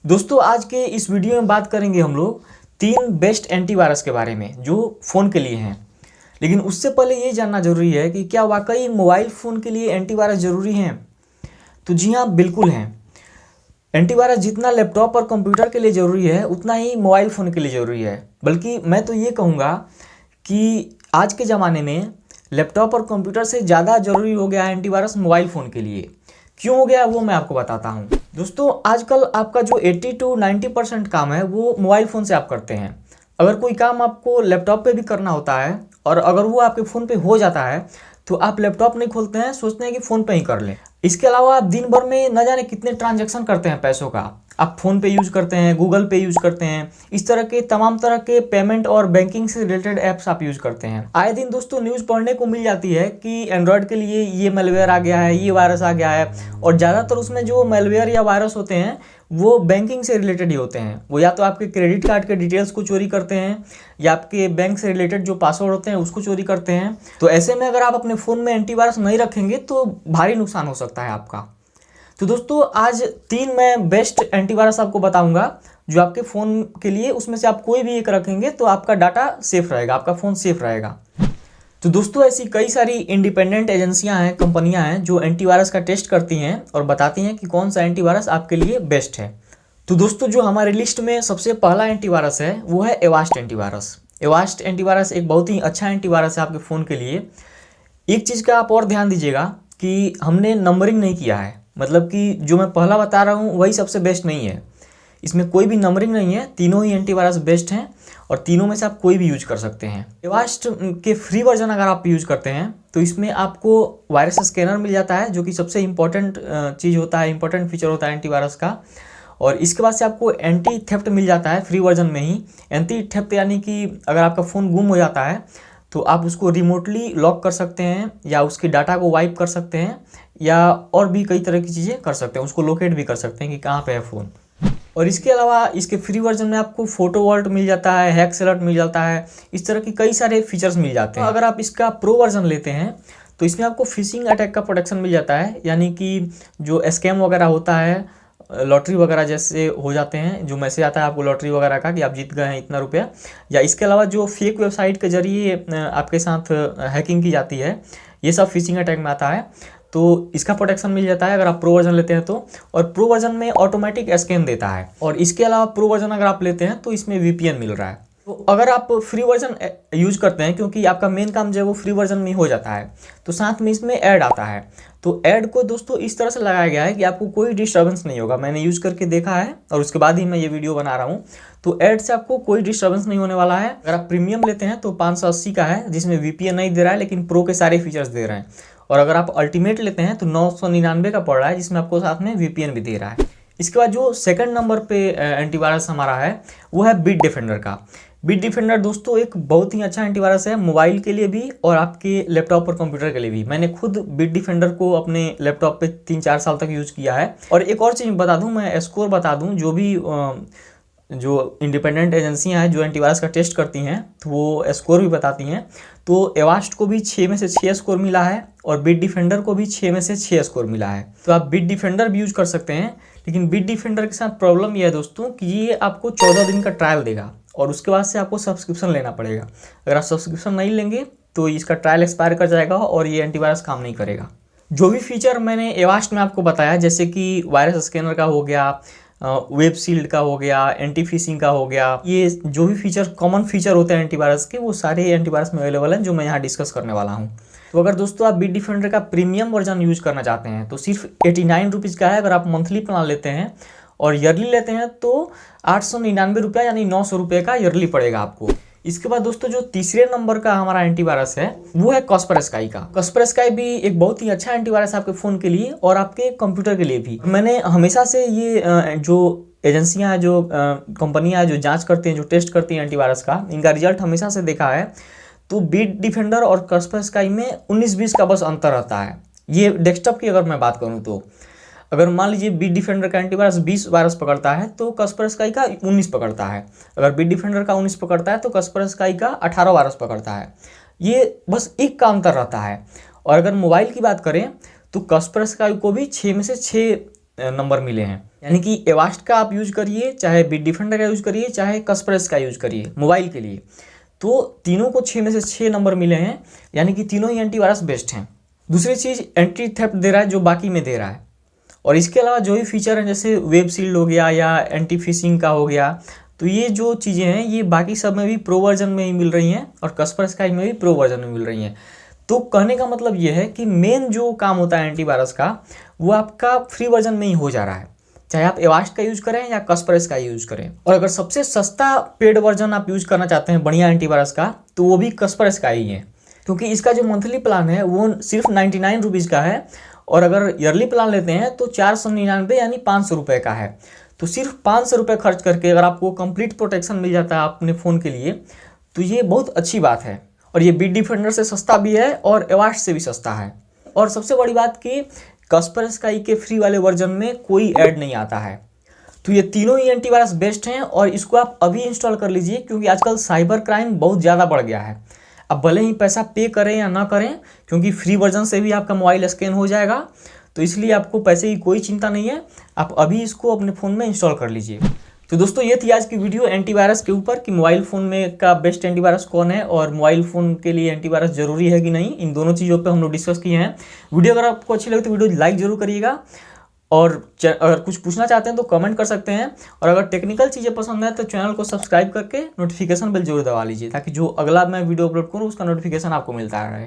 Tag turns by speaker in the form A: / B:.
A: दोस्तों आज के इस वीडियो में बात करेंगे हम लोग 3 बेस्ट एंटीवायरस के बारे में जो फ़ोन के लिए हैं। लेकिन उससे पहले ये जानना ज़रूरी है कि क्या वाकई मोबाइल फ़ोन के लिए एंटीवायरस ज़रूरी हैं? तो जी हाँ, बिल्कुल हैं। एंटीवायरस जितना लैपटॉप और कंप्यूटर के लिए ज़रूरी है उतना ही मोबाइल फ़ोन के लिए ज़रूरी है। बल्कि मैं तो ये कहूँगा कि आज के ज़माने में लैपटॉप और कंप्यूटर से ज़्यादा ज़रूरी हो गया है एंटीवायरस मोबाइल फ़ोन के लिए। क्यों हो गया वो मैं आपको बताता हूँ। दोस्तों आजकल आपका जो 80 to 90% काम है वो मोबाइल फ़ोन से आप करते हैं। अगर कोई काम आपको लैपटॉप पे भी करना होता है और अगर वो आपके फ़ोन पे हो जाता है तो आप लैपटॉप नहीं खोलते हैं, सोचते हैं कि फ़ोन पे ही कर लें। इसके अलावा आप दिन भर में न जाने कितने ट्रांजैक्शन करते हैं पैसों का। आप फ़ोन पे यूज़ करते हैं, गूगल पे यूज़ करते हैं, इस तरह के तमाम तरह के पेमेंट और बैंकिंग से रिलेटेड ऐप्स आप यूज़ करते हैं। आए दिन दोस्तों न्यूज़ पढ़ने को मिल जाती है कि एंड्रॉयड के लिए ये मैलवेयर आ गया है, ये वायरस आ गया है। और ज़्यादातर उसमें जो मैलवेयर या वायरस होते हैं वो बैंकिंग से रिलेटेड ही होते हैं। वो या तो आपके क्रेडिट कार्ड के डिटेल्स को चोरी करते हैं या आपके बैंक से रिलेटेड जो पासवर्ड होते हैं उसको चोरी करते हैं। तो ऐसे में अगर आप अपने फ़ोन में एंटीवायरस नहीं रखेंगे तो भारी नुकसान हो सकता है आपका। तो दोस्तों आज 3 मैं बेस्ट एंटीवायरस आपको बताऊंगा जो आपके फ़ोन के लिए, उसमें से आप कोई भी एक रखेंगे तो आपका डाटा सेफ रहेगा, आपका फ़ोन सेफ रहेगा। तो दोस्तों ऐसी कई सारी इंडिपेंडेंट एजेंसियां हैं, कंपनियां हैं जो एंटीवायरस का टेस्ट करती हैं और बताती हैं कि कौन सा एंटीवायरस आपके लिए बेस्ट है। तो दोस्तों जो हमारी लिस्ट में सबसे पहला एंटीवायरस है वो है एवास्ट एंटीवायरस। एवास्ट एंटीवायरस एक बहुत ही अच्छा एंटीवायरस है आपके फ़ोन के लिए। एक चीज़ का आप और ध्यान दीजिएगा कि हमने नंबरिंग नहीं किया है, मतलब कि जो मैं पहला बता रहा हूँ वही सबसे बेस्ट नहीं है। इसमें कोई भी नंबरिंग नहीं है, तीनों ही एंटीवायरस बेस्ट हैं और तीनों में से आप कोई भी यूज कर सकते हैं। एवास्ट के फ्री वर्जन अगर आप यूज करते हैं तो इसमें आपको वायरस स्कैनर मिल जाता है जो कि सबसे इम्पोर्टेंट चीज़ होता है, इंपॉर्टेंट फीचर होता है एंटीवायरस का। और इसके बाद से आपको एंटी थेफ्ट मिल जाता है फ्री वर्जन में ही। एंटी थेफ्ट यानी कि अगर आपका फ़ोन गुम हो जाता है तो आप उसको रिमोटली लॉक कर सकते हैं या उसके डाटा को वाइप कर सकते हैं या और भी कई तरह की चीज़ें कर सकते हैं, उसको लोकेट भी कर सकते हैं कि कहाँ पे है फ़ोन। और इसके अलावा इसके फ्री वर्जन में आपको फोटो वॉल्ट मिल जाता है, हैक्स अलर्ट मिल जाता है, इस तरह की कई सारे फीचर्स मिल जाते हैं। अगर आप इसका प्रो वर्जन लेते हैं तो इसमें आपको फिशिंग अटैक का प्रोटेक्शन मिल जाता है, यानी कि जो स्कैम वगैरह होता है, लॉटरी वगैरह जैसे हो जाते हैं, जो मैसेज आता है आपको लॉटरी वगैरह का कि आप जीत गए हैं इतना रुपया, या इसके अलावा जो फेक वेबसाइट के जरिए आपके साथ हैकिंग की जाती है, ये सब फिशिंग अटैक में आता है। तो इसका प्रोटेक्शन मिल जाता है अगर आप प्रो वर्जन लेते हैं तो। और प्रो वर्जन में ऑटोमेटिक स्कैन देता है। और इसके अलावा प्रो वर्जन अगर आप लेते हैं तो इसमें VPN मिल रहा है। तो अगर आप फ्री वर्जन यूज करते हैं, क्योंकि आपका मेन काम जो है वो फ्री वर्जन में हो जाता है, तो साथ में इसमें ऐड आता है। तो ऐड को दोस्तों इस तरह से लगाया गया है कि आपको कोई डिस्टर्बेंस नहीं होगा। मैंने यूज़ करके देखा है और उसके बाद ही मैं ये वीडियो बना रहा हूँ। तो ऐड से आपको कोई डिस्टर्बेंस नहीं होने वाला है। अगर आप प्रीमियम लेते हैं तो 580 का है जिसमें VPN नहीं दे रहा है लेकिन प्रो के सारे फीचर्स दे रहे हैं। और अगर आप अल्टीमेट लेते हैं तो 999 का पड़ रहा है जिसमें आपको साथ में VPN भी दे रहा है। इसके बाद जो सेकंड नंबर पे एंटीवायरस हमारा है वो है बिट डिफेंडर का। बिट डिफेंडर दोस्तों एक बहुत ही अच्छा एंटीवायरस है मोबाइल के लिए भी और आपके लैपटॉप और कंप्यूटर के लिए भी। मैंने खुद बिट डिफेंडर को अपने लैपटॉप पे 3-4 साल तक यूज़ किया है। और एक और चीज़ बता दूं, मैं स्कोर बता दूं, जो भी जो इंडिपेंडेंट एजेंसियां हैं जो एंटीवायरस का टेस्ट करती हैं तो वो स्कोर भी बताती हैं। तो एवास्ट को भी 6 में से 6 स्कोर मिला है और बिट डिफेंडर को भी 6 में से 6 स्कोर मिला है। तो आप बिट डिफेंडर भी यूज़ कर सकते हैं। लेकिन बिट डिफेंडर के साथ प्रॉब्लम यह है दोस्तों कि ये आपको 14 दिन का ट्रायल देगा और उसके बाद से आपको सब्सक्रिप्शन लेना पड़ेगा। अगर आप सब्सक्रिप्शन नहीं लेंगे तो इसका ट्रायल एक्सपायर कर जाएगा और ये एंटीवायरस काम नहीं करेगा। जो भी फीचर मैंने एवास्ट में आपको बताया, जैसे कि वायरस स्कैनर का हो गया, वेब शील्ड का हो गया, एंटी फिशिंग का हो गया, ये जो भी फीचर कॉमन फीचर होते हैं एंटीवायरस के, वो सारे एंटीवायरस में अवेलेबल हैं जो मैं यहाँ डिस्कस करने वाला हूँ। तो अगर दोस्तों आप बिट डिफेंडर का प्रीमियम वर्जन यूज करना चाहते हैं तो सिर्फ 89 रुपीज़ का है। अगर आप मंथली प्लान लेते हैं और ईयरली लेते हैं तो 899 रुपया यानी 900 रुपये का ईयरली पड़ेगा आपको। इसके बाद दोस्तों जो तीसरे नंबर का हमारा एंटीवायरस है वो है कास्परस्काई का। कास्परस्काई भी एक बहुत ही अच्छा एंटीवायरस है आपके फ़ोन के लिए और आपके कंप्यूटर के लिए भी। मैंने हमेशा से ये जो एजेंसियां हैं, जो कंपनियां हैं जो जांच करती हैं, जो टेस्ट करती हैं एंटीवायरस का, इनका रिजल्ट हमेशा से देखा है तो बिट डिफेंडर और कास्परस्काई में 19-20 का बस अंतर रहता है। ये डेस्कटॉप की अगर मैं बात करूँ तो अगर मान लीजिए बिट डिफेंडर का एंटीवायरस 20 वायरस पकड़ता है तो कास्परस्काई का 19 पकड़ता है। अगर बिट डिफेंडर का 19 पकड़ता है तो कास्परस्काई का 18 वायरस पकड़ता है। ये बस एक का अंतर रहता है। और अगर मोबाइल की बात करें तो कास्परस्काई को भी 6 में से 6 नंबर मिले हैं, यानी कि एवास्ट का आप यूज करिए, चाहे बिट डिफेंडर का यूज करिए, चाहे कस्परस का यूज करिए मोबाइल के लिए, तो तीनों को 6 में से 6 नंबर मिले हैं, यानी कि तीनों ही एंटीवायरस बेस्ट हैं। दूसरी चीज़, एंटी थेफ्ट दे रहा है जो बाकी में दे रहा है, और इसके अलावा जो भी फीचर हैं जैसे वेब सील्ड हो गया या एंटी फिशिंग का हो गया, तो ये जो चीज़ें हैं ये बाकी सब में भी प्रो वर्जन में ही मिल रही हैं और कस्पर स्काई में भी प्रो वर्जन में मिल रही हैं। तो कहने का मतलब ये है कि मेन जो काम होता है एंटीवायरस का वो आपका फ्री वर्जन में ही हो जा रहा है, चाहे आप एवास्ट का यूज़ करें या कस्परस का यूज़ करें। और अगर सबसे सस्ता पेड वर्जन आप यूज़ करना चाहते हैं बढ़िया एंटीवायरस का, तो वो भी कस्परस का ही है, क्योंकि इसका जो मंथली प्लान है वो सिर्फ 99 रुपीज़ का है, और अगर ईयरली प्लान लेते हैं तो 499 यानी 500 रुपये का है। तो सिर्फ 500 रुपये खर्च करके अगर आपको कंप्लीट प्रोटेक्शन मिल जाता है अपने फ़ोन के लिए, तो ये बहुत अच्छी बात है। और ये बिट डिफेंडर से सस्ता भी है और एवास्ट से भी सस्ता है। और सबसे बड़ी बात कि कस्पर स्काई के फ्री वाले वर्जन में कोई ऐड नहीं आता है। तो ये तीनों ही एंटीवायरस बेस्ट हैं और इसको आप अभी इंस्टॉल कर लीजिए, क्योंकि आजकल साइबर क्राइम बहुत ज़्यादा बढ़ गया है। अब भले ही पैसा पे करें या ना करें, क्योंकि फ्री वर्जन से भी आपका मोबाइल स्कैन हो जाएगा, तो इसलिए आपको पैसे की कोई चिंता नहीं है। आप अभी इसको अपने फ़ोन में इंस्टॉल कर लीजिए। तो दोस्तों ये थी आज की वीडियो एंटीवायरस के ऊपर कि मोबाइल फ़ोन में का बेस्ट एंटीवायरस कौन है और मोबाइल फ़ोन के लिए एंटीवायरस जरूरी है कि नहीं, इन दोनों चीज़ों पे हम लोग डिस्कस किए हैं। वीडियो अगर आपको अच्छी लगे तो वीडियो लाइक जरूर करिएगा, और अगर कुछ पूछना चाहते हैं तो कमेंट कर सकते हैं, और अगर टेक्निकल चीज़ें पसंद है तो चैनल को सब्सक्राइब करके नोटिफिकेशन बेल जरूर दबा लीजिए, ताकि जो अगला मैं वीडियो अपलोड करूँ उसका नोटिफिकेशन आपको मिलता रहे।